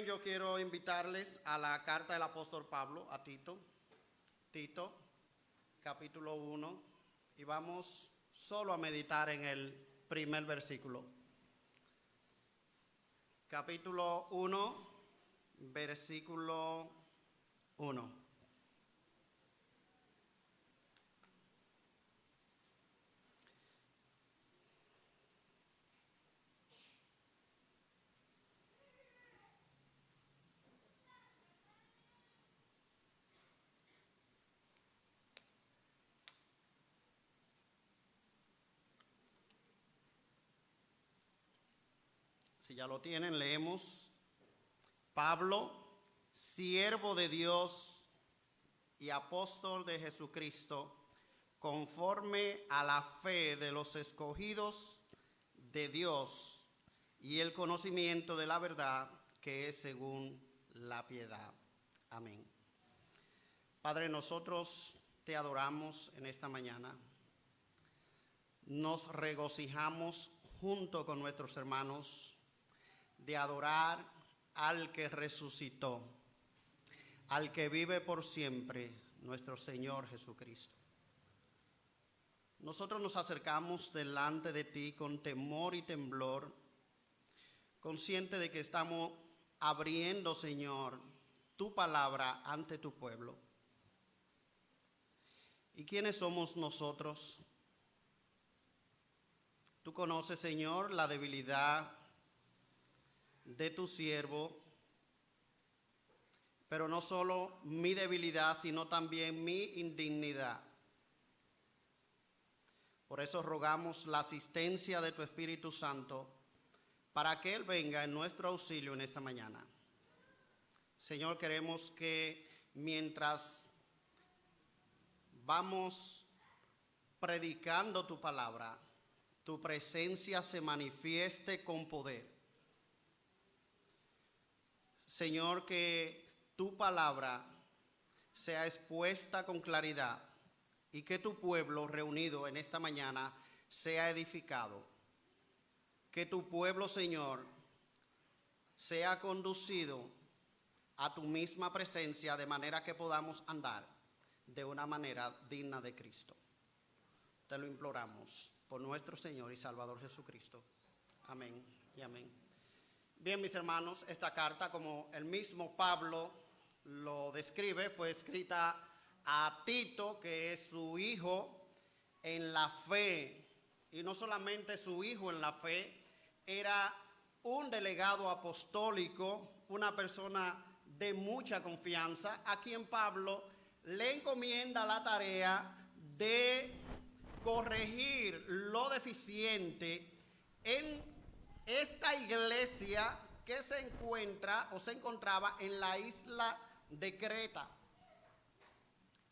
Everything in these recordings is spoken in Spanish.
Amén. Yo quiero invitarles a la carta del apóstol Pablo a Tito. Tito, capítulo 1. Y vamos solo a meditar en el primer versículo. Capítulo 1, versículo 1. Si ya lo tienen, leemos. Pablo, siervo de Dios y apóstol de Jesucristo, conforme a la fe de los escogidos de Dios y el conocimiento de la verdad que es según la piedad. Amén. Padre, nosotros te adoramos en esta mañana. Nos regocijamos junto con nuestros hermanos de adorar al que resucitó, al que vive por siempre, nuestro Señor Jesucristo. Nosotros nos acercamos delante de ti con temor y temblor, consciente de que estamos abriendo, Señor, tu palabra ante tu pueblo. ¿Y quiénes somos nosotros? Tú conoces, Señor, la debilidad de tu siervo, pero no solo mi debilidad, sino también mi indignidad. Por eso rogamos la asistencia de tu Espíritu Santo para que Él venga en nuestro auxilio en esta mañana. Señor, queremos que mientras vamos predicando tu palabra, tu presencia se manifieste con poder. Señor, que tu palabra sea expuesta con claridad y que tu pueblo reunido en esta mañana sea edificado. Que tu pueblo, Señor, sea conducido a tu misma presencia de manera que podamos andar de una manera digna de Cristo. Te lo imploramos por nuestro Señor y Salvador Jesucristo. Amén y amén. Bien, mis hermanos, esta carta, como el mismo Pablo lo describe, fue escrita a Tito, que es su hijo en la fe. Y no solamente su hijo en la fe, era un delegado apostólico, una persona de mucha confianza, a quien Pablo le encomienda la tarea de corregir lo deficiente en esta iglesia que se encontraba en la isla de Creta.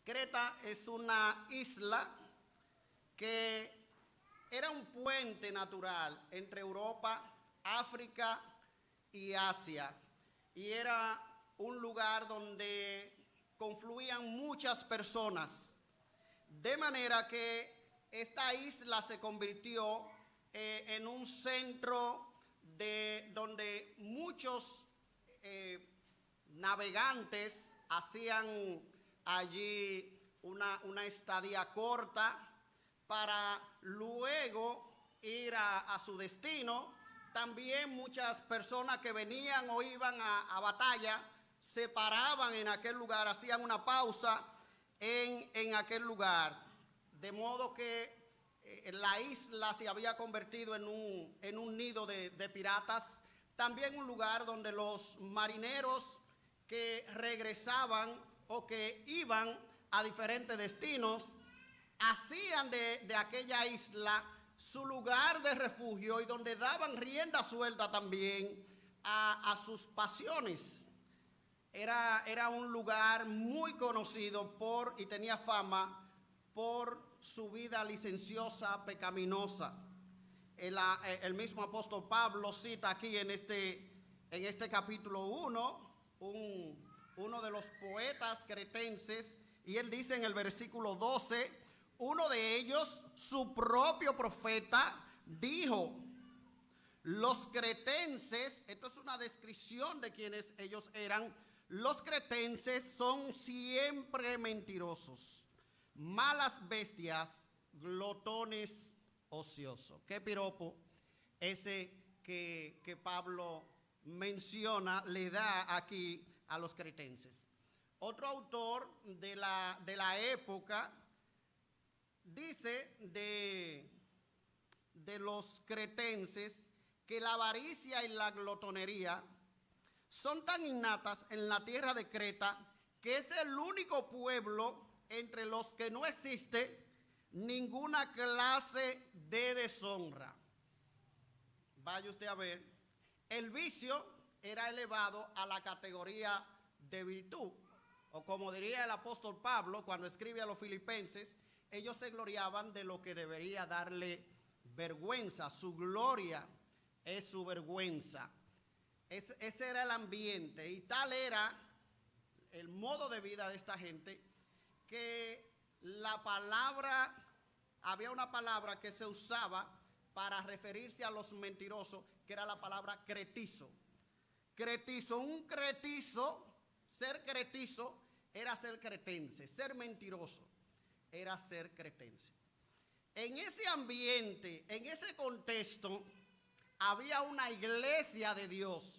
Creta es una isla que era un puente natural entre Europa, África y Asia, y era un lugar donde confluían muchas personas, de manera que esta isla se convirtió en un centro donde muchos navegantes hacían allí una estadía corta para luego ir a su destino. También muchas personas que venían o iban a batalla se paraban en aquel lugar, hacían una pausa en aquel lugar, de modo que la isla se había convertido en un nido de piratas, también un lugar donde los marineros que regresaban o que iban a diferentes destinos hacían de aquella isla su lugar de refugio y donde daban rienda suelta también a sus pasiones. Era un lugar muy conocido y tenía fama por su vida licenciosa, pecaminosa. El mismo apóstol Pablo cita aquí en este capítulo 1, uno de los poetas cretenses, y él dice en el versículo 12, uno de ellos, su propio profeta, dijo: Los cretenses, esto es una descripción de quienes ellos eran. Los cretenses son siempre mentirosos, malas bestias, glotones ociosos. Qué piropo ese que Pablo menciona, le da aquí a los cretenses. Otro autor de la época dice de los cretenses que la avaricia y la glotonería son tan innatas en la tierra de Creta que es el único pueblo entre los que no existe ninguna clase de deshonra. Vaya usted a ver, el vicio era elevado a la categoría de virtud, o como diría el apóstol Pablo cuando escribe a los filipenses, ellos se gloriaban de lo que debería darle vergüenza. Su gloria es su vergüenza. Ese era el ambiente y tal era el modo de vida de esta gente que había una palabra que se usaba para referirse a los mentirosos, que era la palabra cretizo. Cretizo, un cretizo, ser cretizo era ser cretense, ser mentiroso era ser cretense. En ese ambiente, en ese contexto, había una iglesia de Dios.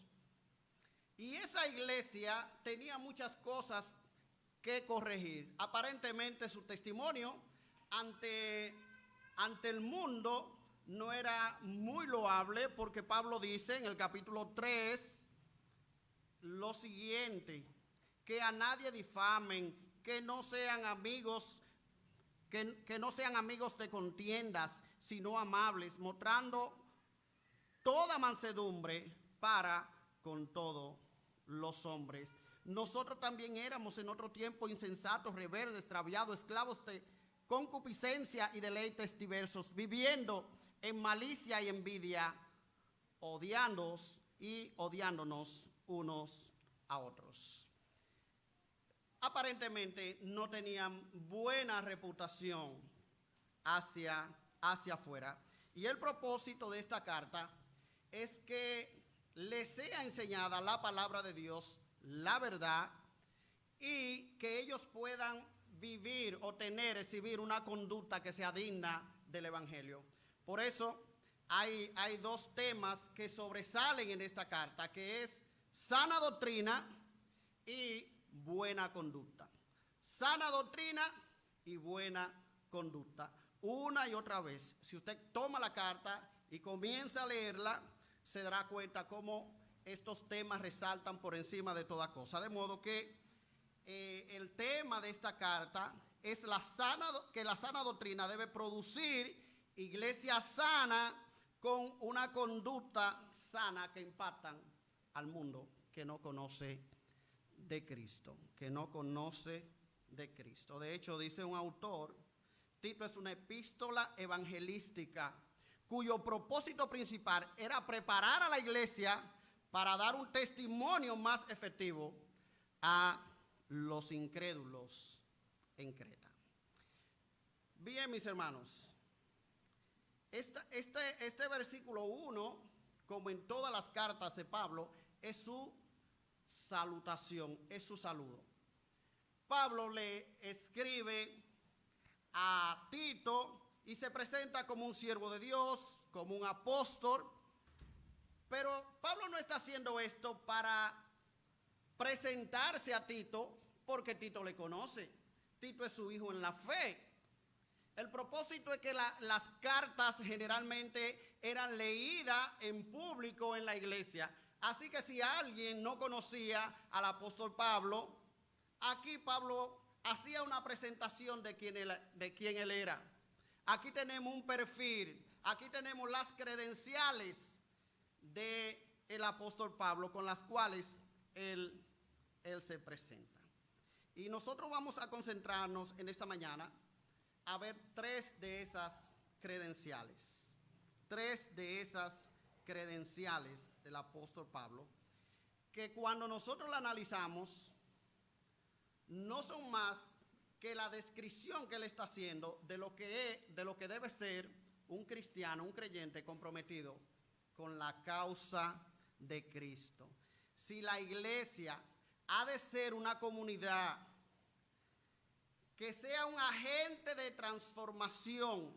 Y esa iglesia tenía muchas cosas que corregir. Aparentemente su testimonio ante el mundo no era muy loable, porque Pablo dice en el capítulo 3 lo siguiente: que a nadie difamen, que no sean amigos, que no sean amigos de contiendas, sino amables, mostrando toda mansedumbre para con todos los hombres. Nosotros también éramos en otro tiempo insensatos, rebeldes, extraviados, esclavos de concupiscencia y deleites diversos, viviendo en malicia y envidia, odiándonos y odiándonos unos a otros. Aparentemente no tenían buena reputación hacia afuera. Y el propósito de esta carta es que les sea enseñada la palabra de Dios, la verdad, y que ellos puedan vivir o recibir una conducta que sea digna del Evangelio. Por eso hay dos temas que sobresalen en esta carta, que es sana doctrina y buena conducta. Sana doctrina y buena conducta. Una y otra vez, si usted toma la carta y comienza a leerla, se dará cuenta cómo estos temas resaltan por encima de toda cosa. De modo que el tema de esta carta es que la sana doctrina debe producir iglesia sana con una conducta sana que impactan al mundo que no conoce de Cristo, que no conoce de Cristo. De hecho, dice un autor, Tito es una epístola evangelística cuyo propósito principal era preparar a la iglesia para dar un testimonio más efectivo a los incrédulos en Creta. Bien, mis hermanos, este versículo 1, como en todas las cartas de Pablo, es su salutación, es su saludo. Pablo le escribe a Tito y se presenta como un siervo de Dios, como un apóstol, pero Pablo no está haciendo esto para presentarse a Tito porque Tito le conoce. Tito es su hijo en la fe. El propósito es que las cartas generalmente eran leídas en público en la iglesia. Así que si alguien no conocía al apóstol Pablo, aquí Pablo hacía una presentación de quién él era. Aquí tenemos un perfil, aquí tenemos las credenciales del apóstol Pablo con las cuales él se presenta. Y nosotros vamos a concentrarnos en esta mañana a ver tres de esas credenciales. Tres de esas credenciales del apóstol Pablo, que cuando nosotros la analizamos, no son más que la descripción que él está haciendo de lo que debe ser un cristiano, un creyente comprometido con la causa de Cristo. Si la iglesia ha de ser una comunidad que sea un agente de transformación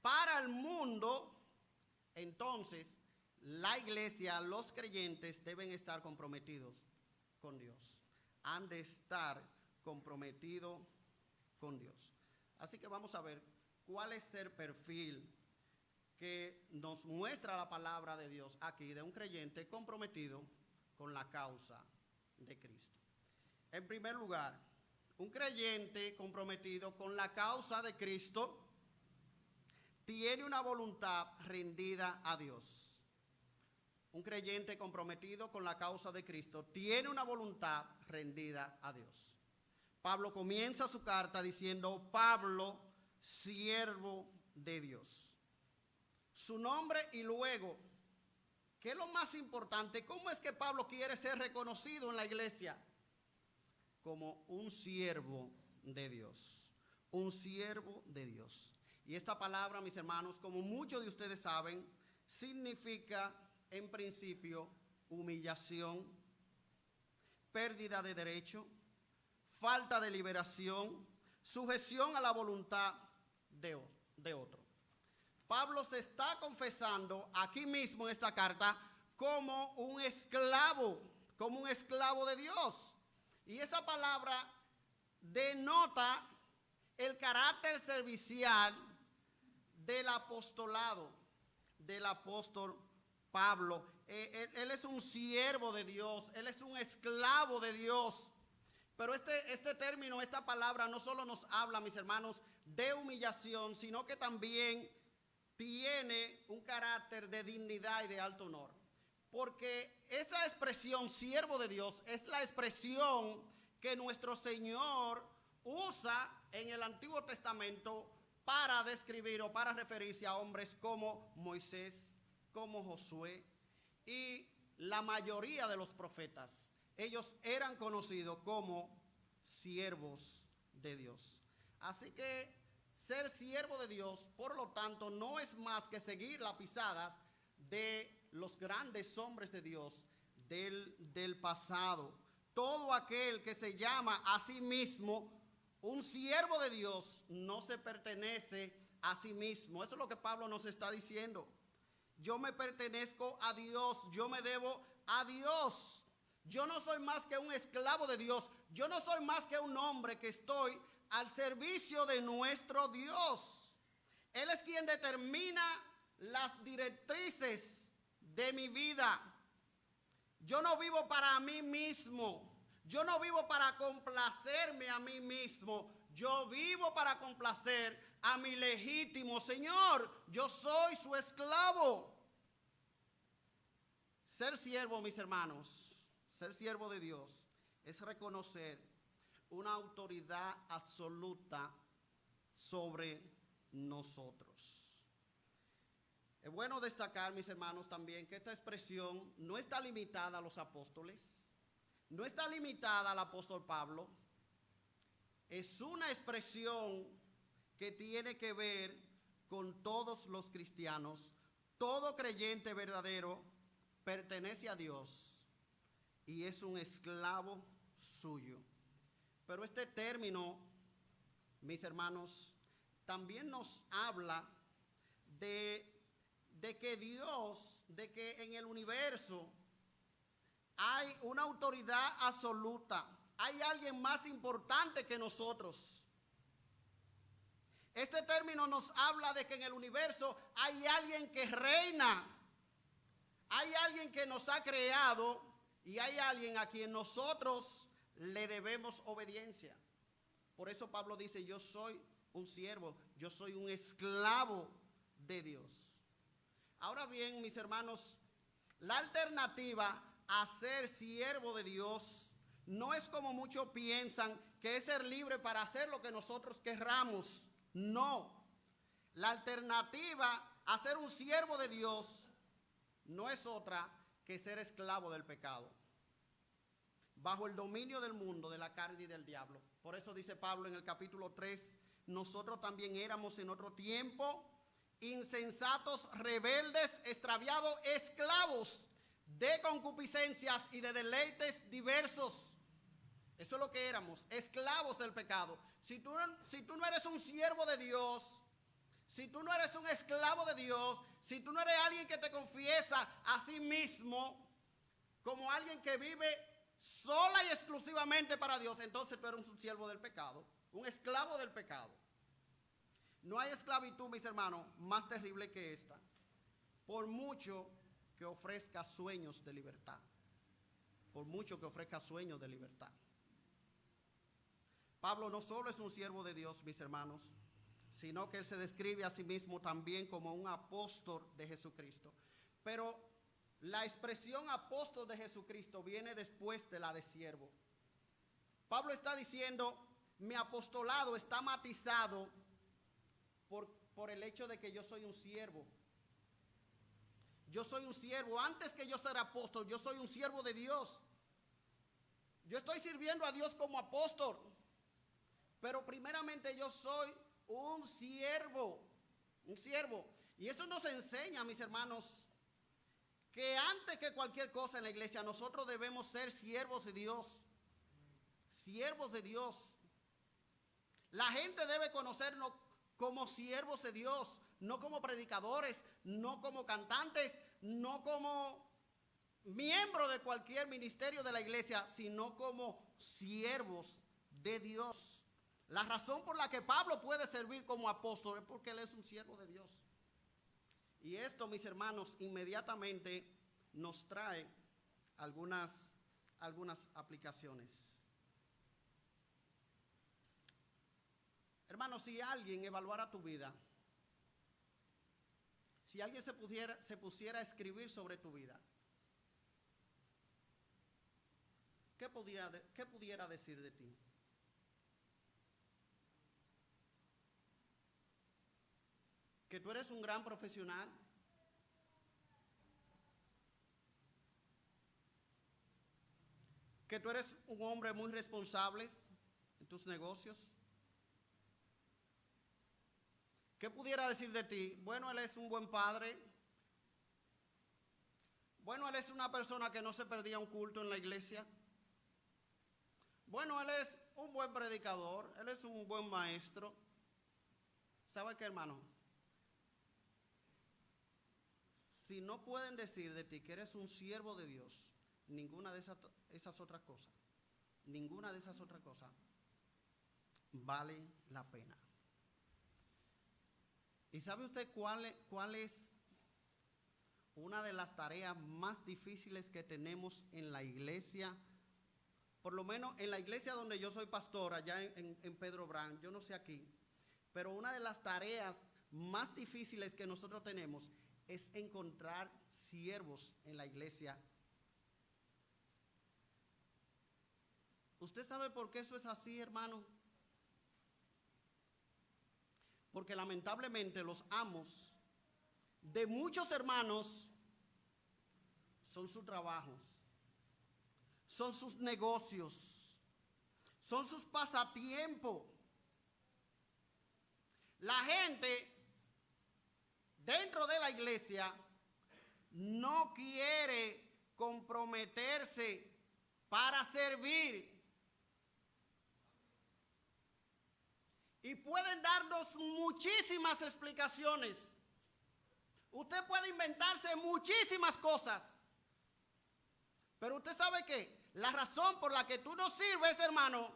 para el mundo, entonces la iglesia, los creyentes deben estar comprometidos con Dios. Han de estar comprometidos con Dios. Así que vamos a ver cuál es el perfil que nos muestra la palabra de Dios aquí de un creyente comprometido con la causa de Cristo. En primer lugar, un creyente comprometido con la causa de Cristo tiene una voluntad rendida a Dios. Un creyente comprometido con la causa de Cristo tiene una voluntad rendida a Dios. Pablo comienza su carta diciendo: Pablo, siervo de Dios. Su nombre y luego, ¿qué es lo más importante? ¿Cómo es que Pablo quiere ser reconocido en la iglesia? Como un siervo de Dios. Un siervo de Dios. Y esta palabra, mis hermanos, como muchos de ustedes saben, significa en principio humillación, pérdida de derecho, falta de liberación, sujeción a la voluntad de otro. Pablo se está confesando aquí mismo en esta carta como un esclavo de Dios. Y esa palabra denota el carácter servicial del apostolado, del apóstol Pablo. Él es un siervo de Dios, él es un esclavo de Dios. Pero este término, esta palabra no solo nos habla, mis hermanos, de humillación, sino que también tiene un carácter de dignidad y de alto honor. Porque esa expresión, siervo de Dios, es la expresión que nuestro Señor usa en el Antiguo Testamento para describir o para referirse a hombres como Moisés, como Josué y la mayoría de los profetas. Ellos eran conocidos como siervos de Dios. Así que ser siervo de Dios, por lo tanto, no es más que seguir las pisadas de los grandes hombres de Dios del pasado. Todo aquel que se llama a sí mismo un siervo de Dios no se pertenece a sí mismo. Eso es lo que Pablo nos está diciendo. Yo me pertenezco a Dios, yo me debo a Dios. Yo no soy más que un esclavo de Dios. Yo no soy más que un hombre que estoy al servicio de nuestro Dios. Él es quien determina las directrices de mi vida. Yo no vivo para mí mismo. Yo no vivo para complacerme a mí mismo. Yo vivo para complacer a mi legítimo Señor. Yo soy su esclavo. Ser siervo, mis hermanos, ser siervo de Dios es reconocer una autoridad absoluta sobre nosotros. Es bueno destacar, mis hermanos, también que esta expresión no está limitada a los apóstoles, no está limitada al apóstol Pablo. Es una expresión que tiene que ver con todos los cristianos. Todo creyente verdadero pertenece a Dios y es un esclavo suyo. Pero este término, mis hermanos, también nos habla de que Dios, de que en el universo hay una autoridad absoluta. Hay alguien más importante que nosotros. Este término nos habla de que en el universo hay alguien que reina. Hay alguien que nos ha creado y hay alguien a quien nosotros le debemos obediencia. Por eso Pablo dice: yo soy un siervo, yo soy un esclavo de Dios. Ahora bien, mis hermanos, la alternativa a ser siervo de Dios no es como muchos piensan, que es ser libre para hacer lo que nosotros querramos. No. La alternativa a ser un siervo de Dios no es otra que ser esclavo del pecado, bajo el dominio del mundo, de la carne y del diablo. Por eso dice Pablo en el capítulo 3, nosotros también éramos en otro tiempo insensatos, rebeldes, extraviados, esclavos de concupiscencias y de deleites diversos. Eso es lo que éramos, esclavos del pecado. Si tú no eres un siervo de Dios, si tú no eres un esclavo de Dios, si tú no eres alguien que te confiesa a sí mismo como alguien que vive sola y exclusivamente para Dios, entonces tú eres un siervo del pecado, un esclavo del pecado. No hay esclavitud, mis hermanos, más terrible que esta, por mucho que ofrezca sueños de libertad. Por mucho que ofrezca sueños de libertad. Pablo no solo es un siervo de Dios, mis hermanos, sino que él se describe a sí mismo también como un apóstol de Jesucristo. Pero la expresión apóstol de Jesucristo viene después de la de siervo. Pablo está diciendo, mi apostolado está matizado por el hecho de que yo soy un siervo. Yo soy un siervo. Antes que yo ser apóstol, yo soy un siervo de Dios. Yo estoy sirviendo a Dios como apóstol. Pero primeramente yo soy un siervo. Un siervo. Y eso nos enseña, mis hermanos, que antes que cualquier cosa en la iglesia, nosotros debemos ser siervos de Dios. Siervos de Dios. La gente debe conocernos como siervos de Dios, no como predicadores, no como cantantes, no como miembros de cualquier ministerio de la iglesia, sino como siervos de Dios. La razón por la que Pablo puede servir como apóstol es porque él es un siervo de Dios. Y esto, mis hermanos, inmediatamente nos trae algunas aplicaciones. Hermanos, si alguien evaluara tu vida, si alguien se pusiera a escribir sobre tu vida, ¿qué pudiera decir de ti? Que tú eres un gran profesional, que tú eres un hombre muy responsable en tus negocios. ¿Qué pudiera decir de ti? Bueno, él es un buen padre. Bueno, él es una persona que no se perdía un culto en la iglesia. Bueno, él es un buen predicador. Él es un buen maestro. ¿Sabe qué, hermano? Si no pueden decir de ti que eres un siervo de Dios, ninguna de esas otras cosas, vale la pena. ¿Y sabe usted cuál es una de las tareas más difíciles que tenemos en la iglesia? Por lo menos en la iglesia donde yo soy pastor, allá en Pedro Brán, yo no sé aquí, pero una de las tareas más difíciles que nosotros tenemos es encontrar siervos en la iglesia. ¿Usted sabe por qué eso es así, hermano? Porque lamentablemente los amos de muchos hermanos son sus trabajos, son sus negocios, son sus pasatiempos. La gente dentro de la iglesia no quiere comprometerse para servir. Y pueden darnos muchísimas explicaciones. Usted puede inventarse muchísimas cosas. Pero usted sabe que la razón por la que tú no sirves, hermano,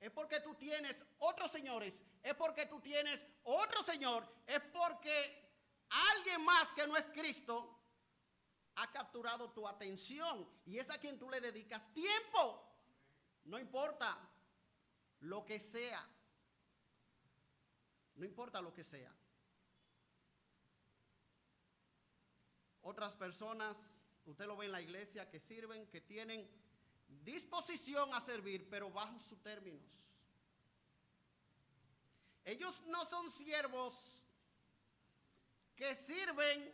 es porque tú tienes otros señores, es porque tú tienes otro señor, es porque alguien más que no es Cristo ha capturado tu atención y es a quien tú le dedicas tiempo. No importa lo que sea. No importa lo que sea. Otras personas, usted lo ve en la iglesia, que sirven, que tienen disposición a servir, pero bajo sus términos. Ellos no son siervos que sirven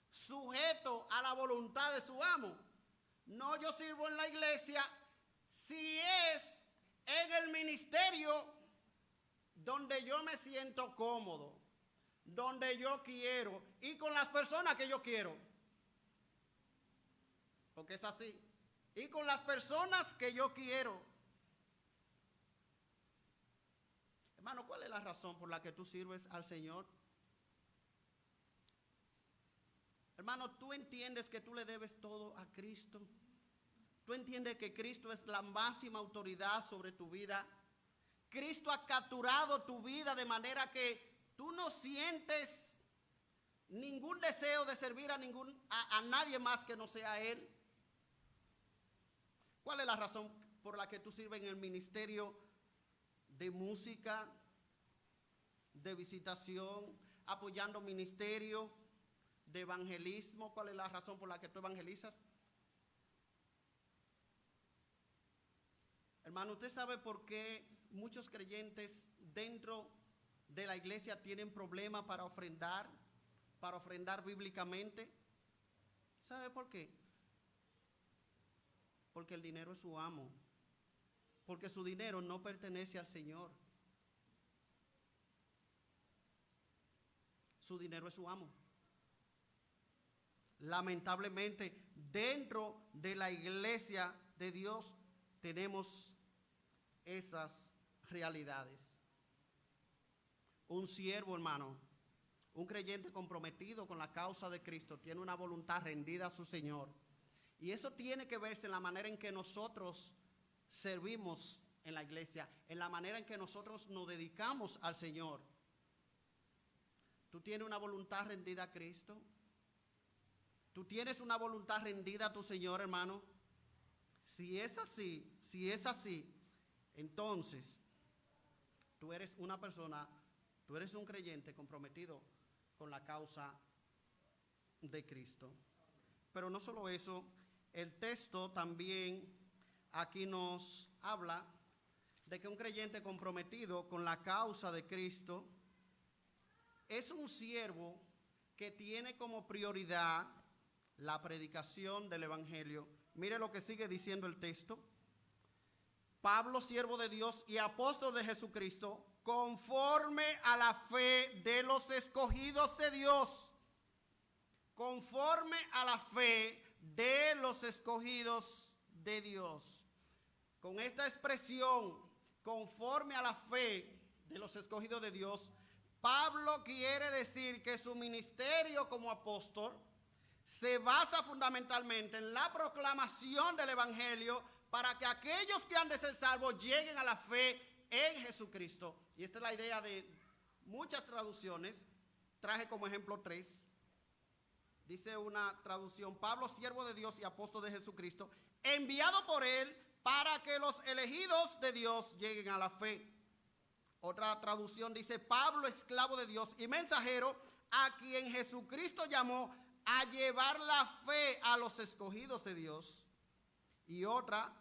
sujeto a la voluntad de su amo. No, yo sirvo en la iglesia si es en el ministerio donde yo me siento cómodo, donde yo quiero y con las personas que yo quiero. Porque es así. Y con las personas que yo quiero. Hermano, ¿cuál es la razón por la que tú sirves al Señor? Hermano, ¿tú entiendes que tú le debes todo a Cristo? ¿Tú entiendes que Cristo es la máxima autoridad sobre tu vida? Cristo ha capturado tu vida de manera que tú no sientes ningún deseo de servir a nadie más que no sea Él. ¿Cuál es la razón por la que tú sirves en el ministerio de música, de visitación, apoyando ministerio, de evangelismo? ¿Cuál es la razón por la que tú evangelizas? Hermano, ¿usted sabe por qué muchos creyentes dentro de la iglesia tienen problemas para ofrendar bíblicamente? ¿Sabe por qué? Porque el dinero es su amo. Porque su dinero no pertenece al Señor. Su dinero es su amo. Lamentablemente, dentro de la iglesia de Dios tenemos esas realidades. Un siervo, hermano, un creyente comprometido con la causa de Cristo tiene una voluntad rendida a su Señor. Y eso tiene que verse en la manera en que nosotros servimos en la iglesia, en la manera en que nosotros nos dedicamos al Señor. ¿Tú tienes una voluntad rendida a Cristo? ¿Tú tienes una voluntad rendida a tu Señor, hermano? Si es así, entonces tú eres una persona, tú eres un creyente comprometido con la causa de Cristo. Pero no solo eso, el texto también aquí nos habla de que un creyente comprometido con la causa de Cristo es un siervo que tiene como prioridad la predicación del evangelio. Mire lo que sigue diciendo el texto. Pablo, siervo de Dios y apóstol de Jesucristo, conforme a la fe de los escogidos de Dios. Conforme a la fe de los escogidos de Dios. Con esta expresión, conforme a la fe de los escogidos de Dios, Pablo quiere decir que su ministerio como apóstol se basa fundamentalmente en la proclamación del evangelio para que aquellos que han de ser salvos lleguen a la fe en Jesucristo. Y esta es la idea de muchas traducciones. Traje como ejemplo 3. Dice una traducción: Pablo, siervo de Dios y apóstol de Jesucristo, enviado por él para que los elegidos de Dios lleguen a la fe. Otra traducción dice: Pablo, esclavo de Dios y mensajero, a quien Jesucristo llamó a llevar la fe a los escogidos de Dios. Y otra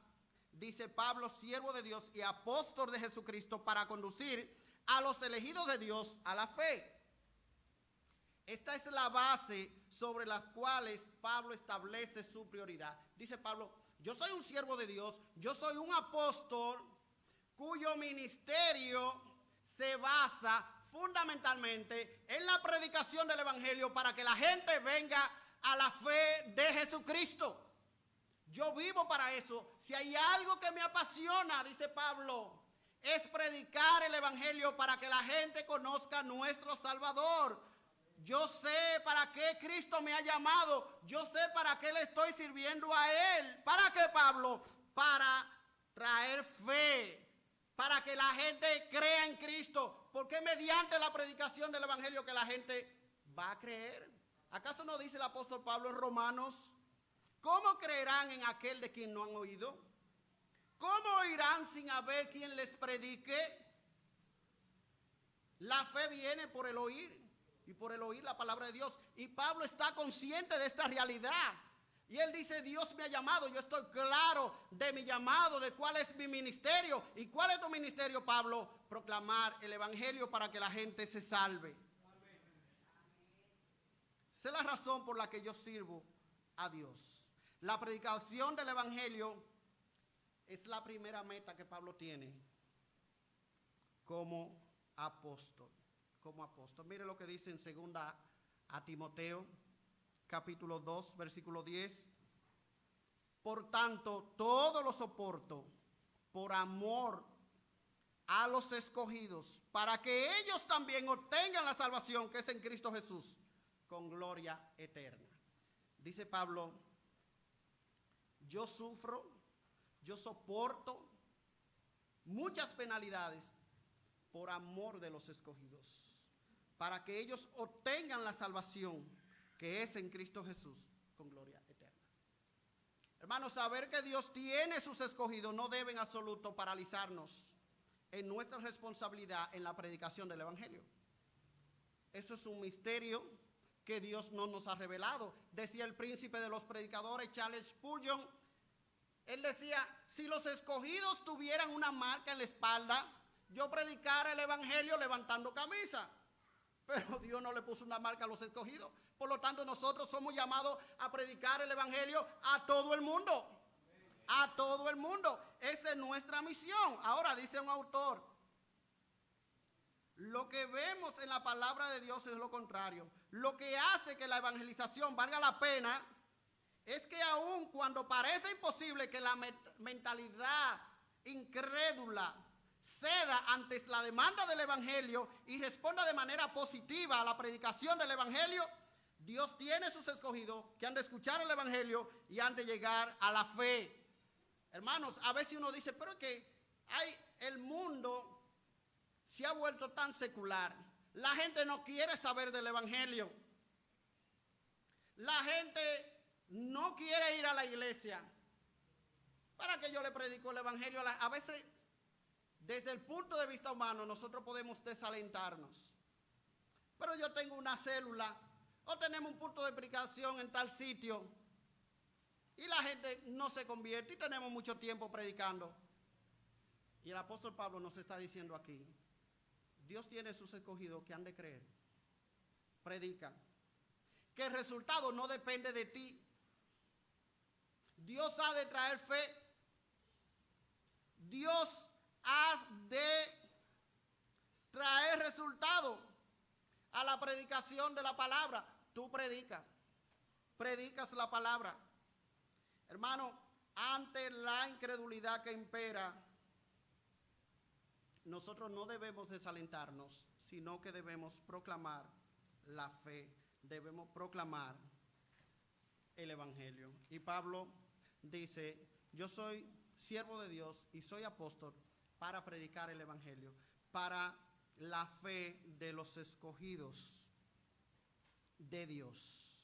dice: Pablo, siervo de Dios y apóstol de Jesucristo, para conducir a los elegidos de Dios a la fe. Esta es la base sobre las cuales Pablo establece su prioridad. Dice Pablo: yo soy un siervo de Dios, yo soy un apóstol cuyo ministerio se basa fundamentalmente en la predicación del evangelio para que la gente venga a la fe de Jesucristo. Yo vivo para eso. Si hay algo que me apasiona, dice Pablo, es predicar el evangelio para que la gente conozca a nuestro Salvador. Yo sé para qué Cristo me ha llamado. Yo sé para qué le estoy sirviendo a Él. ¿Para qué, Pablo? Para traer fe, para que la gente crea en Cristo. Porque mediante la predicación del evangelio que la gente va a creer. ¿Acaso no dice el apóstol Pablo en Romanos? ¿Cómo creerán en aquel de quien no han oído? ¿Cómo oirán sin haber quien les predique? La fe viene por el oír, y por el oír la palabra de Dios. Y Pablo está consciente de esta realidad. Y él dice: Dios me ha llamado, yo estoy claro de mi llamado, de cuál es mi ministerio. ¿Y cuál es tu ministerio, Pablo? Proclamar el evangelio para que la gente se salve. Esa es la razón por la que yo sirvo a Dios. La predicación del evangelio es la primera meta que Pablo tiene como apóstol, como apóstol. Mire lo que dice en segunda a Timoteo, capítulo 2, versículo 10. Por tanto, todo lo soporto por amor a los escogidos, para que ellos también obtengan la salvación que es en Cristo Jesús, con gloria eterna. Dice Pablo, yo sufro, yo soporto muchas penalidades por amor de los escogidos, para que ellos obtengan la salvación que es en Cristo Jesús, con gloria eterna. Hermanos, saber que Dios tiene sus escogidos no debe en absoluto paralizarnos en nuestra responsabilidad en la predicación del Evangelio. Eso es un misterio que Dios no nos ha revelado. Decía el príncipe de los predicadores, Charles Spurgeon, él decía, si los escogidos tuvieran una marca en la espalda, yo predicara el Evangelio levantando camisa. Pero Dios no le puso una marca a los escogidos. Por lo tanto, nosotros somos llamados a predicar el Evangelio a todo el mundo. A todo el mundo. Esa es nuestra misión. Ahora dice un autor, lo que vemos en la palabra de Dios es lo contrario. Lo que hace que la evangelización valga la pena es que aun cuando parece imposible que la mentalidad incrédula ceda ante la demanda del Evangelio y responda de manera positiva a la predicación del Evangelio, Dios tiene sus escogidos que han de escuchar el Evangelio y han de llegar a la fe. Hermanos, a veces uno dice, pero es que el mundo se ha vuelto tan secular. La gente no quiere saber del Evangelio. La gente no quiere ir a la iglesia. ¿Para qué yo le predico el Evangelio? A veces, desde el punto de vista humano, nosotros podemos desalentarnos. Pero yo tengo una célula, o tenemos un punto de predicación en tal sitio, y la gente no se convierte, y tenemos mucho tiempo predicando. Y el apóstol Pablo nos está diciendo aquí, Dios tiene sus escogidos que han de creer. Predica. Que el resultado no depende de ti. Dios ha de traer fe. Dios ha de traer resultado a la predicación de la palabra. Tú predicas la palabra. Hermano, ante la incredulidad que impera, nosotros no debemos desalentarnos, sino que debemos proclamar la fe, debemos proclamar el Evangelio. Y Pablo dice, yo soy siervo de Dios y soy apóstol para predicar el Evangelio, para la fe de los escogidos de Dios.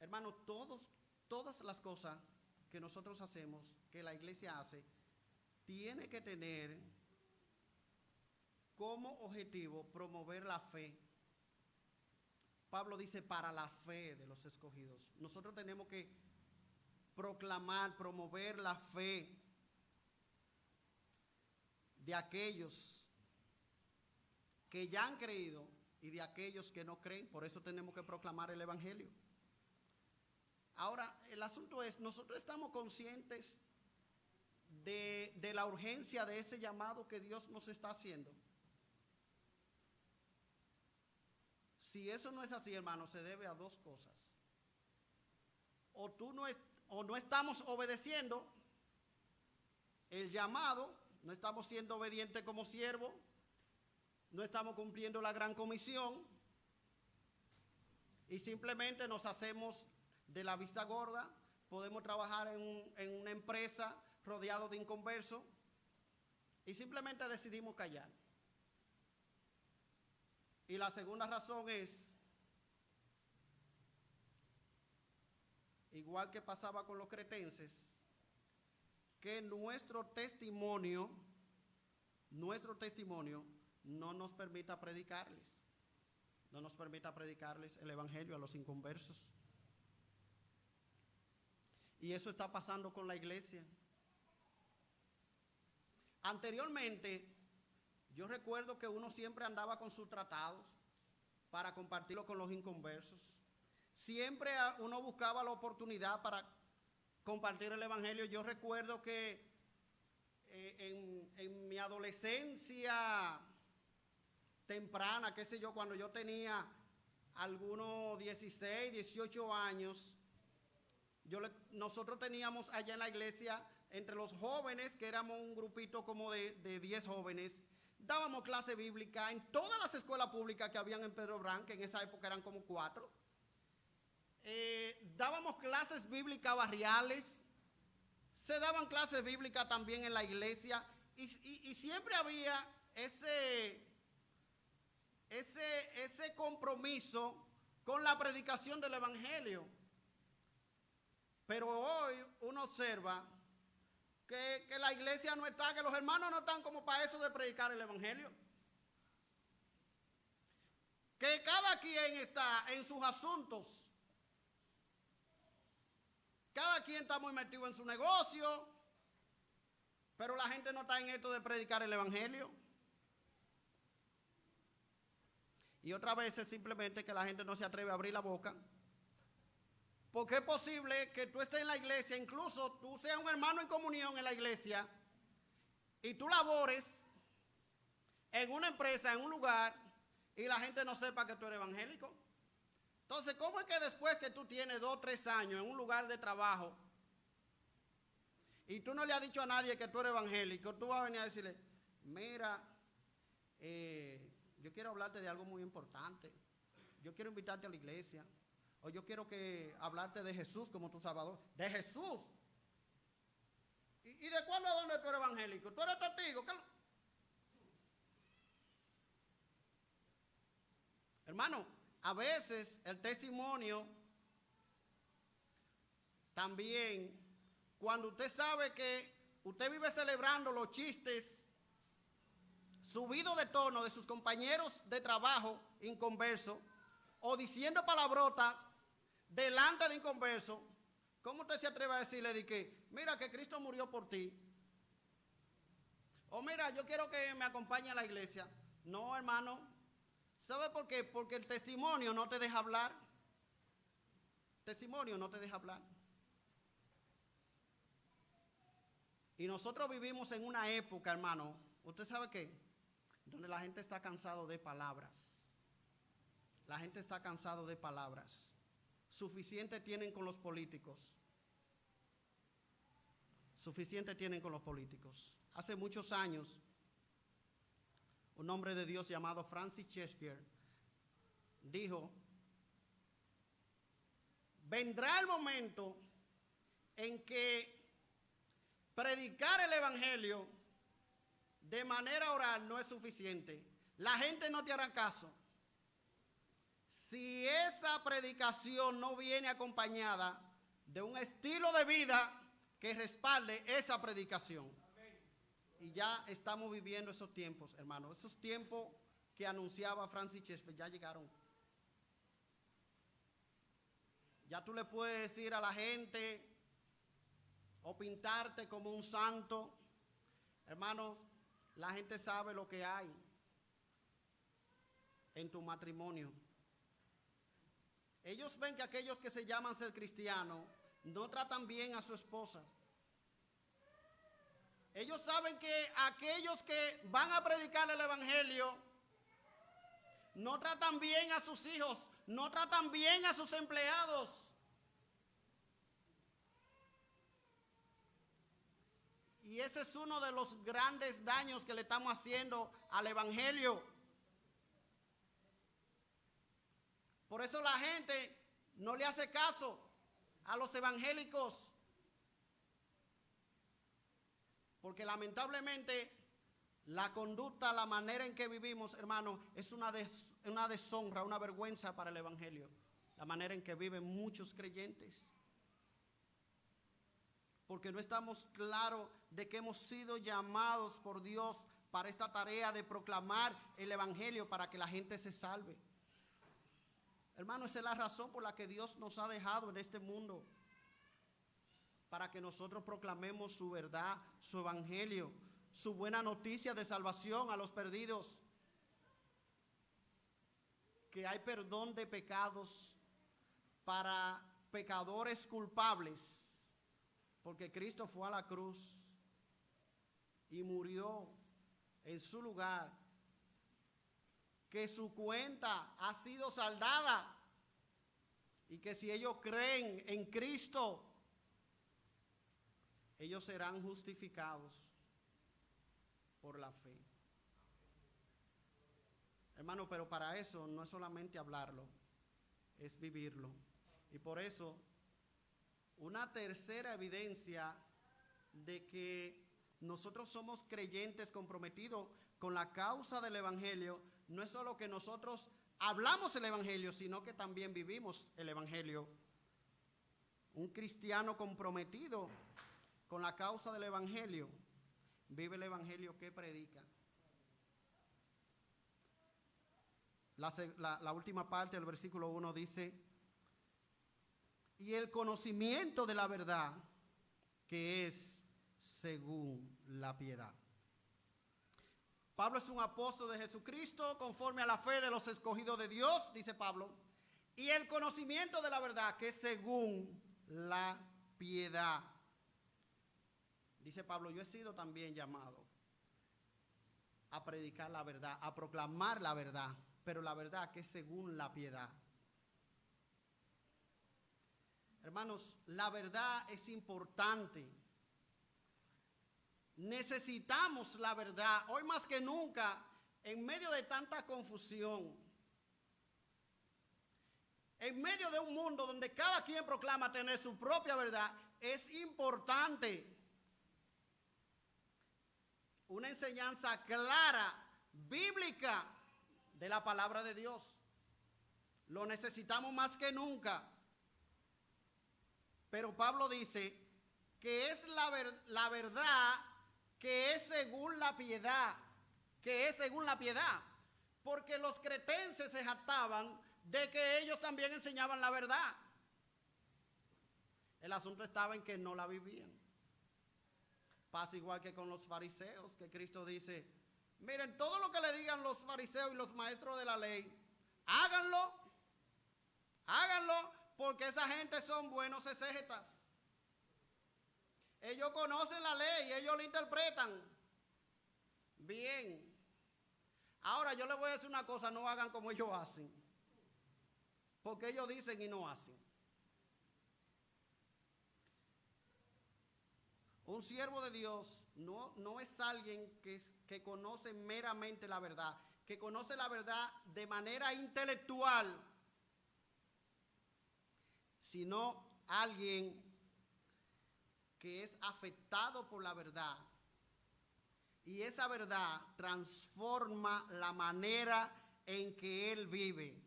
Hermano, todas las cosas que nosotros hacemos, que la iglesia hace, tiene que tener como objetivo promover la fe. Pablo dice para la fe de los escogidos. Nosotros tenemos que proclamar, promover la fe de aquellos que ya han creído y de aquellos que no creen. Por eso tenemos que proclamar el Evangelio. Ahora, el asunto es, nosotros estamos conscientes de la urgencia de ese llamado que Dios nos está haciendo. Si eso no es así, hermano, se debe a dos cosas. O no estamos obedeciendo el llamado, no estamos siendo obedientes como siervos, no estamos cumpliendo la gran comisión y simplemente nos hacemos de la vista gorda. Podemos trabajar en una empresa rodeado de inconversos y simplemente decidimos callar. Y la segunda razón es, igual que pasaba con los cretenses, que nuestro testimonio no nos permita predicarles. No nos permita predicarles el Evangelio a los inconversos. Y eso está pasando con la iglesia. Anteriormente, yo recuerdo que uno siempre andaba con sus tratados para compartirlo con los inconversos. Siempre uno buscaba la oportunidad para compartir el Evangelio. Yo recuerdo que en mi adolescencia temprana, qué sé yo, cuando yo tenía algunos 16, 18 años, nosotros teníamos allá en la iglesia, entre los jóvenes, que éramos un grupito como de 10 jóvenes, dábamos clase bíblica en todas las escuelas públicas que habían en Pedro Brán, que en esa época eran como 4. Dábamos clases bíblicas barriales, se daban clases bíblicas también en la iglesia, y siempre había ese compromiso con la predicación del evangelio. Pero hoy uno observa que la iglesia no está, que los hermanos no están como para eso de predicar el evangelio. Que cada quien está en sus asuntos. Cada quien está muy metido en su negocio, pero la gente no está en esto de predicar el evangelio. Y otras veces simplemente que la gente no se atreve a abrir la boca. Porque es posible que tú estés en la iglesia, incluso tú seas un hermano en comunión en la iglesia, y tú labores en una empresa, en un lugar, y la gente no sepa que tú eres evangélico. Entonces, ¿cómo es que después que tú tienes 2 o 3 años en un lugar de trabajo, y tú no le has dicho a nadie que tú eres evangélico, tú vas a venir a decirle, mira, yo quiero hablarte de algo muy importante, yo quiero invitarte a la iglesia, o yo quiero hablarte de Jesús como tu Salvador? ¡De Jesús! ¿Y de cuándo a dónde tú eres evangélico? ¿Tú eres testigo? Hermano, a veces el testimonio también, cuando usted sabe que usted vive celebrando los chistes subidos de tono de sus compañeros de trabajo inconversos, o diciendo palabrotas delante de inconversos, ¿cómo usted se atreve a decirle de que, mira, que Cristo murió por ti? O mira, yo quiero que me acompañe a la iglesia. No, hermano. ¿Sabe por qué? Porque el testimonio no te deja hablar. Testimonio no te deja hablar. Y nosotros vivimos en una época, hermano, ¿usted sabe qué? Donde la gente está cansado de palabras. La gente está cansado de palabras. Suficiente tienen con los políticos. Suficiente tienen con los políticos. Hace muchos años, un hombre de Dios llamado Francis Schaeffer dijo, vendrá el momento en que predicar el evangelio de manera oral no es suficiente. La gente no te hará caso si esa predicación no viene acompañada de un estilo de vida que respalde esa predicación. Y ya estamos viviendo esos tiempos, hermano. Esos tiempos que anunciaba Francis Schaeffer ya llegaron. Ya tú le puedes decir a la gente o pintarte como un santo. Hermanos, la gente sabe lo que hay en tu matrimonio. Ellos ven que aquellos que se llaman ser cristianos no tratan bien a su esposa. Ellos saben que aquellos que van a predicar el evangelio no tratan bien a sus hijos, no tratan bien a sus empleados. Y ese es uno de los grandes daños que le estamos haciendo al evangelio. Por eso la gente no le hace caso a los evangélicos. Porque lamentablemente la conducta, la manera en que vivimos, hermano, es una deshonra, una vergüenza para el evangelio. La manera en que viven muchos creyentes. Porque no estamos claros de que hemos sido llamados por Dios para esta tarea de proclamar el evangelio para que la gente se salve. Hermano, esa es la razón por la que Dios nos ha dejado en este mundo. Para que nosotros proclamemos su verdad, su evangelio, su buena noticia de salvación a los perdidos. Que hay perdón de pecados para pecadores culpables. Porque Cristo fue a la cruz y murió en su lugar, que su cuenta ha sido saldada y que si ellos creen en Cristo, ellos serán justificados por la fe. Hermano, pero para eso no es solamente hablarlo, es vivirlo. Y por eso, una tercera evidencia de que nosotros somos creyentes comprometidos con la causa del Evangelio, no es solo que nosotros hablamos el Evangelio, sino que también vivimos el Evangelio. Un cristiano comprometido con la causa del Evangelio vive el Evangelio que predica. La última parte del versículo 1 dice: y el conocimiento de la verdad, que es según la piedad. Pablo es un apóstol de Jesucristo conforme a la fe de los escogidos de Dios, dice Pablo, y el conocimiento de la verdad, que es según la piedad. Dice Pablo, yo he sido también llamado a predicar la verdad, a proclamar la verdad, pero la verdad que es según la piedad. Hermanos, la verdad es importante. Necesitamos la verdad. Hoy más que nunca, en medio de tanta confusión, en medio de un mundo donde cada quien proclama tener su propia verdad, es importante una enseñanza clara, bíblica, de la palabra de Dios. Lo necesitamos más que nunca. Pero Pablo dice que es la verdad que es según la piedad, que es según la piedad, porque los cretenses se jactaban de que ellos también enseñaban la verdad. El asunto estaba en que no la vivían. Pasa igual que con los fariseos, que Cristo dice, miren, todo lo que le digan los fariseos y los maestros de la ley, háganlo, porque esa gente son buenos exégetas. Ellos conocen la ley, ellos la interpretan bien. Ahora yo les voy a decir una cosa, no hagan como ellos hacen, porque ellos dicen y no hacen. Un siervo de Dios no es alguien que conoce meramente la verdad, que conoce la verdad de manera intelectual, sino alguien que es afectado por la verdad. Y esa verdad transforma la manera en que él vive.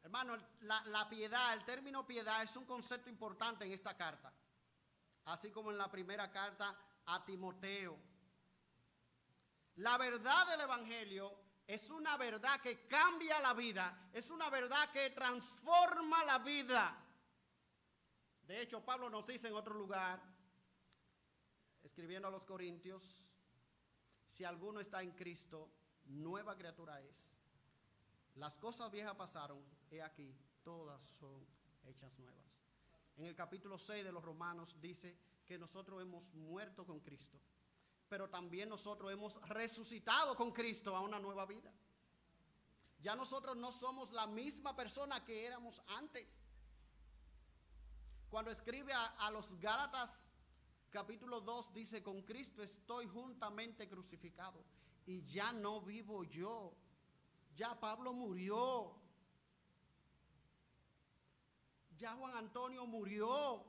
Hermano, la piedad, el término piedad es un concepto importante en esta carta, así como en la primera carta a Timoteo. La verdad del Evangelio es una verdad que cambia la vida, es una verdad que transforma la vida. De hecho, Pablo nos dice en otro lugar, escribiendo a los Corintios, si alguno está en Cristo, nueva criatura es. Las cosas viejas pasaron, he aquí, todas son hechas nuevas. En el capítulo 6 de los Romanos dice que nosotros hemos muerto con Cristo, pero también nosotros hemos resucitado con Cristo a una nueva vida. Ya nosotros no somos la misma persona que éramos antes. Cuando escribe a los Gálatas capítulo 2 dice, con Cristo estoy juntamente crucificado y ya no vivo yo, ya Pablo murió, ya Juan Antonio murió,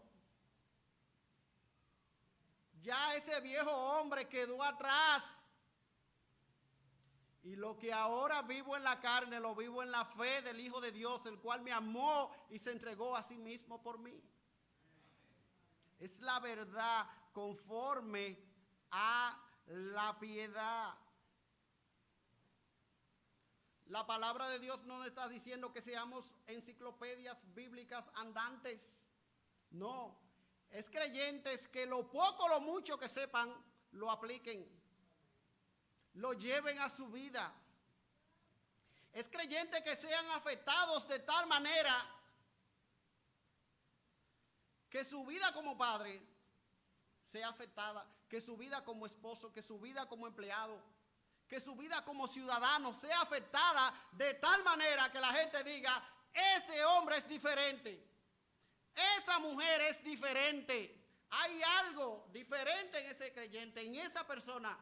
ya ese viejo hombre quedó atrás. Y lo que ahora vivo en la carne, lo vivo en la fe del Hijo de Dios, el cual me amó y se entregó a sí mismo por mí. Es la verdad conforme a la piedad. La palabra de Dios no nos está diciendo que seamos enciclopedias bíblicas andantes. No, es creyentes que lo poco o lo mucho que sepan, lo apliquen, lo lleven a su vida. Es creyente que sean afectados de tal manera que su vida como padre sea afectada, que su vida como esposo, que su vida como empleado, que su vida como ciudadano sea afectada de tal manera que la gente diga, ese hombre es diferente, esa mujer es diferente, hay algo diferente en ese creyente, en esa persona.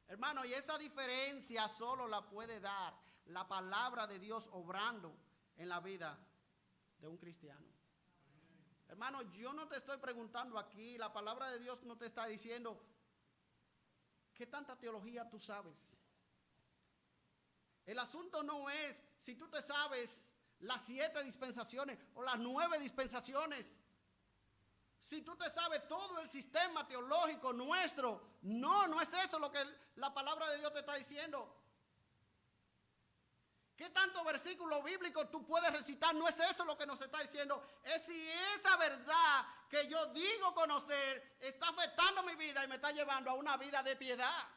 Hermano, y esa diferencia solo la puede dar la palabra de Dios obrando en la vida de un cristiano. Hermano, yo no te estoy preguntando aquí, la palabra de Dios no te está diciendo ¿qué tanta teología tú sabes? El asunto no es si tú te sabes las 7 dispensaciones o las 9 dispensaciones. Si tú te sabes todo el sistema teológico nuestro. No es eso lo que la palabra de Dios te está diciendo. ¿Qué tanto versículo bíblico tú puedes recitar? No es eso lo que nos está diciendo. Es si esa verdad que yo digo conocer está afectando mi vida y me está llevando a una vida de piedad.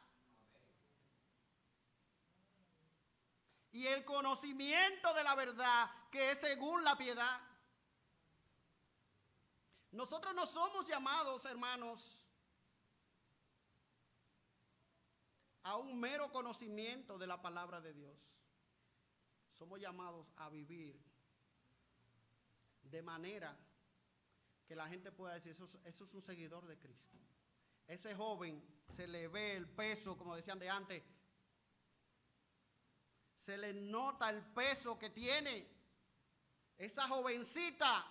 Y el conocimiento de la verdad que es según la piedad. Nosotros no somos llamados, hermanos, a un mero conocimiento de la palabra de Dios. Somos llamados a vivir de manera que la gente pueda decir, eso es un seguidor de Cristo. Ese joven se le ve el peso, como decían de antes, se le nota el peso que tiene. Esa jovencita,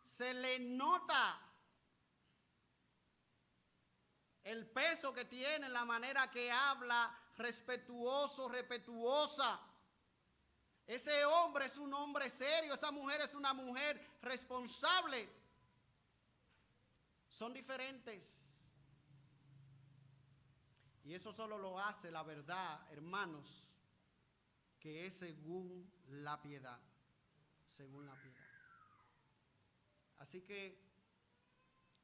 se le nota el peso que tiene, la manera que habla, respetuoso, respetuosa. Ese hombre es un hombre serio, esa mujer es una mujer responsable. Son diferentes. Y eso solo lo hace la verdad, hermanos, que es según la piedad. Según la piedad. Así que,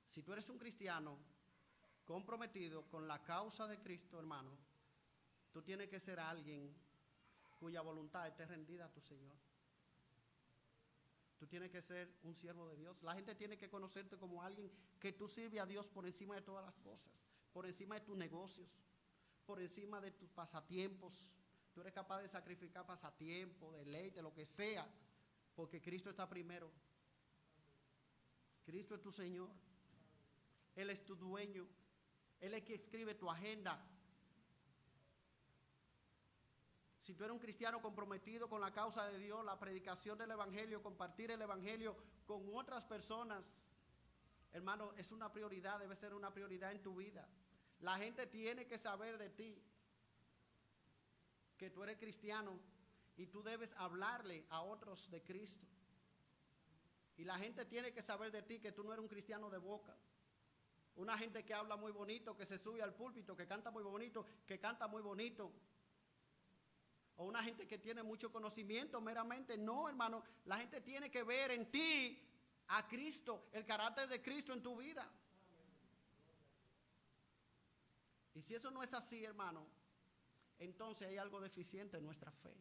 si tú eres un cristiano comprometido con la causa de Cristo, hermano, tú tienes que ser alguien cuya voluntad esté rendida a tu Señor. Tú tienes que ser un siervo de Dios. La gente tiene que conocerte como alguien que tú sirves a Dios por encima de todas las cosas, por encima de tus negocios, por encima de tus pasatiempos. Tú eres capaz de sacrificar pasatiempo, deleite, lo que sea, porque Cristo está primero. Cristo es tu Señor. Él es tu dueño. Él es el que escribe tu agenda. Si tú eres un cristiano comprometido con la causa de Dios, la predicación del evangelio, compartir el evangelio con otras personas, hermano, es una prioridad, debe ser una prioridad en tu vida. La gente tiene que saber de ti, que tú eres cristiano y tú debes hablarle a otros de Cristo. Y la gente tiene que saber de ti que tú no eres un cristiano de boca. Una gente que habla muy bonito, que se sube al púlpito, que canta muy bonito, que canta muy bonito. O una gente que tiene mucho conocimiento meramente. No, hermano, la gente tiene que ver en ti a Cristo, el carácter de Cristo en tu vida. Y si eso no es así, hermano, entonces hay algo deficiente en nuestra fe.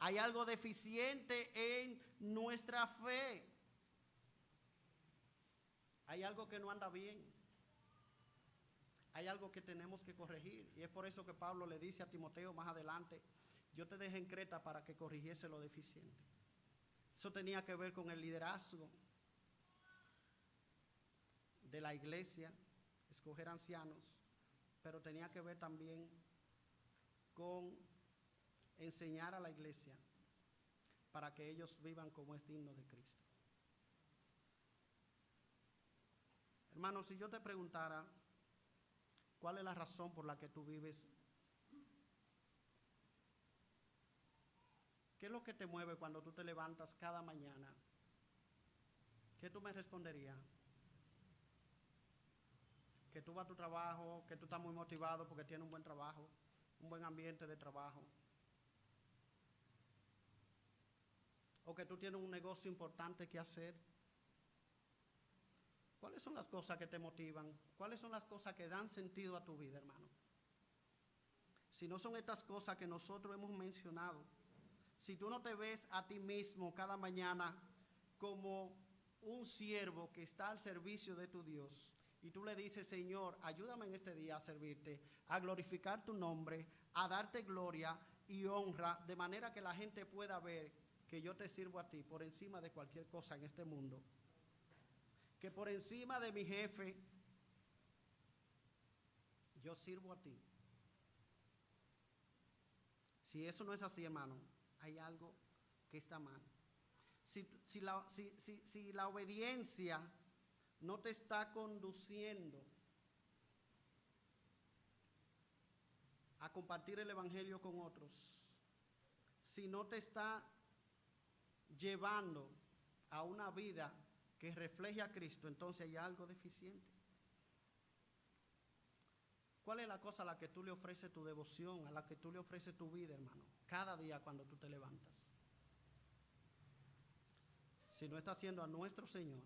Hay algo deficiente en nuestra fe. Hay algo que no anda bien. Hay algo que tenemos que corregir. Y es por eso que Pablo le dice a Timoteo más adelante, yo te dejé en Creta para que corrigiese lo deficiente. Eso tenía que ver con el liderazgo de la iglesia, escoger ancianos, pero tenía que ver también con enseñar a la iglesia para que ellos vivan como es digno de Cristo. Hermano, si yo te preguntara, ¿cuál es la razón por la que tú vives? ¿Qué es lo que te mueve cuando tú te levantas cada mañana? ¿Qué tú me responderías? Que tú vas a tu trabajo, que tú estás muy motivado porque tienes un buen trabajo, un buen ambiente de trabajo. O que tú tienes un negocio importante que hacer. ¿Cuáles son las cosas que te motivan? ¿Cuáles son las cosas que dan sentido a tu vida, hermano? Si no son estas cosas que nosotros hemos mencionado, si tú no te ves a ti mismo cada mañana como un siervo que está al servicio de tu Dios, y tú le dices, Señor, ayúdame en este día a servirte, a glorificar tu nombre, a darte gloria y honra, de manera que la gente pueda ver que yo te sirvo a ti por encima de cualquier cosa en este mundo, que por encima de mi jefe, yo sirvo a ti. Si eso no es así, hermano, hay algo que está mal. Si la obediencia no te está conduciendo a compartir el evangelio con otros, si no te está llevando a una vida que refleje a Cristo, entonces hay algo deficiente. ¿Cuál es la cosa a la que tú le ofreces tu devoción, a la que tú le ofreces tu vida, hermano? Cada día cuando tú te levantas. Si no está haciendo a nuestro Señor,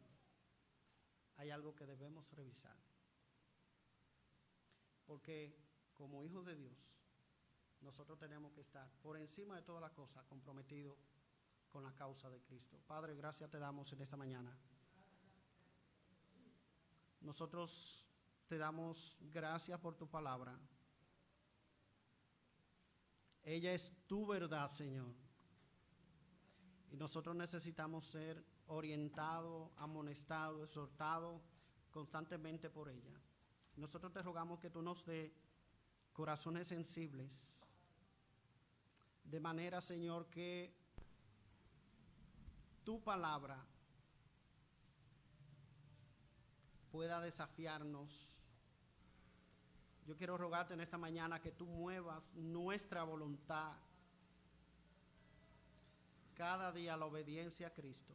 hay algo que debemos revisar. Porque como hijos de Dios, nosotros tenemos que estar por encima de todas las cosas comprometidos con la causa de Cristo. Padre, gracias te damos en esta mañana. Nosotros te damos gracias por tu palabra. Ella es tu verdad, Señor. Y nosotros necesitamos ser orientados, amonestados, exhortados constantemente por ella. Nosotros te rogamos que tú nos dé corazones sensibles, de manera, Señor, que tu palabra pueda desafiarnos. Yo quiero rogarte en esta mañana que tú muevas nuestra voluntad cada día a la obediencia a Cristo.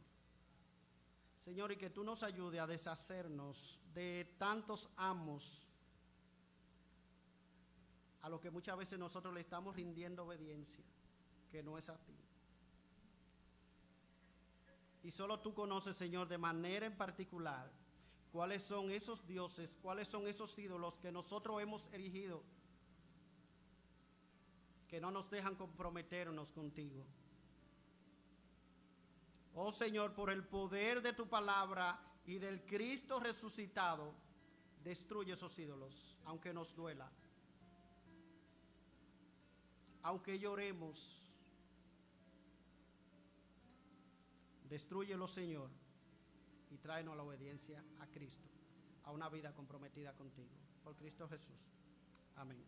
Señor, y que tú nos ayudes a deshacernos de tantos amos a los que muchas veces nosotros le estamos rindiendo obediencia, que no es a ti. Y solo tú conoces, Señor, de manera en particular, cuáles son esos dioses, cuáles son esos ídolos que nosotros hemos erigido, que no nos dejan comprometernos contigo. Oh Señor, por el poder de tu palabra y del Cristo resucitado, destruye esos ídolos, aunque nos duela, aunque lloremos. Destrúyelo, Señor, y tráenos la obediencia a Cristo, a una vida comprometida contigo. Por Cristo Jesús. Amén.